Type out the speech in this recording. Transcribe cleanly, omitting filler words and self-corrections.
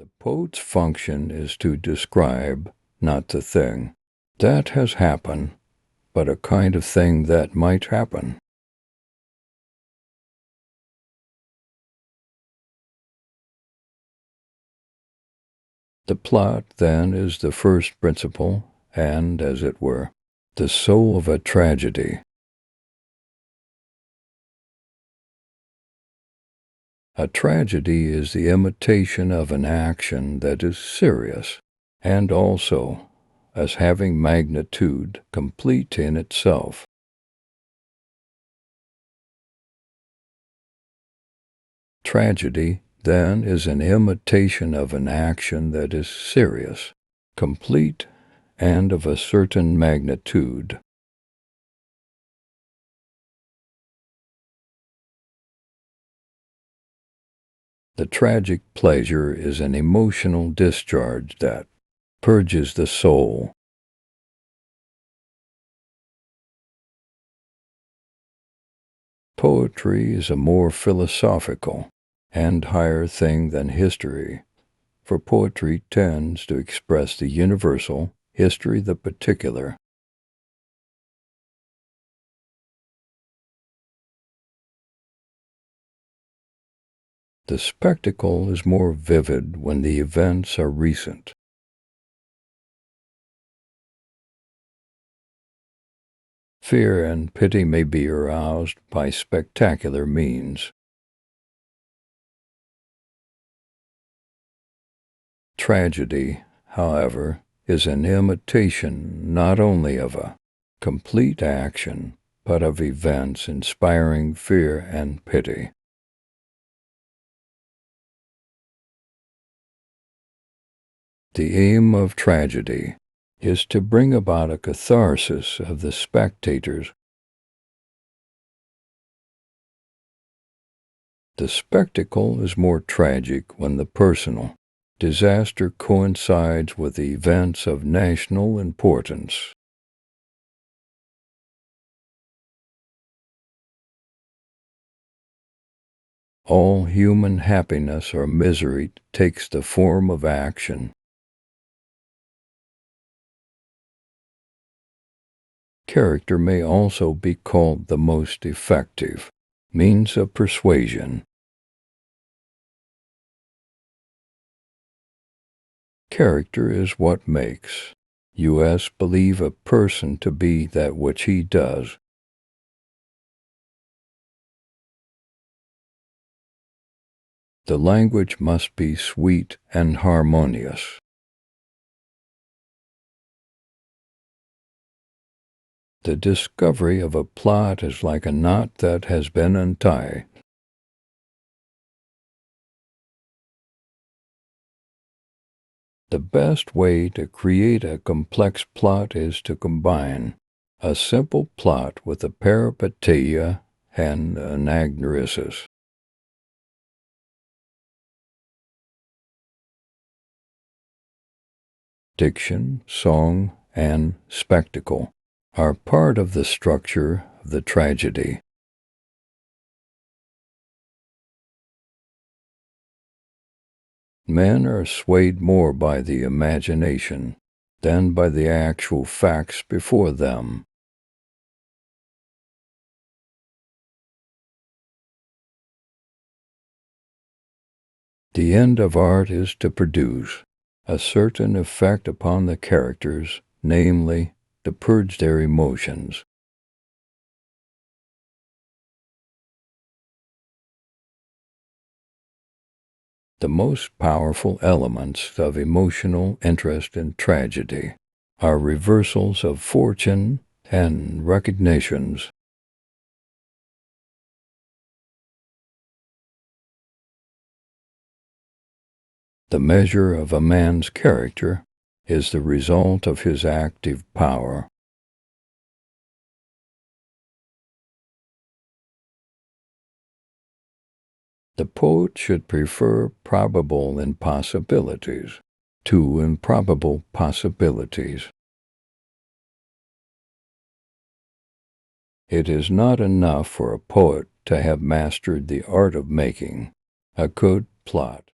The poet's function is to describe, not the thing that has happened, but a kind of thing that might happen. The plot, then, is the first principle and, as it were, the soul of a tragedy. A tragedy is the imitation of an action that is serious, and also as having magnitude complete in itself. Tragedy, then, is an imitation of an action that is serious, complete, and of a certain magnitude. The tragic pleasure is an emotional discharge that purges the soul. Poetry is a more philosophical and higher thing than history, for poetry tends to express the universal, history the particular. The spectacle is more vivid when the events are recent. Fear and pity may be aroused by spectacular means. Tragedy, however, is an imitation not only of a complete action, but of events inspiring fear and pity. The aim of tragedy is to bring about a catharsis of the spectators. The spectacle is more tragic when the personal disaster coincides with events of national importance. All human happiness or misery takes the form of action. Character may also be called the most effective means of persuasion. Character is what makes us believe a person to be that which he does. The language must be sweet and harmonious. The discovery of a plot is like a knot that has been untied. The best way to create a complex plot is to combine a simple plot with a peripeteia and an anagnosis. Diction, song, and spectacle are part of the structure of the tragedy. Men are swayed more by the imagination than by the actual facts before them. The end of art is to produce a certain effect upon the characters, namely, to purge their emotions. The most powerful elements of emotional interest in tragedy are reversals of fortune and recognitions. The measure of a man's character is the result of his active power. The poet should prefer probable impossibilities to improbable possibilities. It is not enough for a poet to have mastered the art of making a good plot.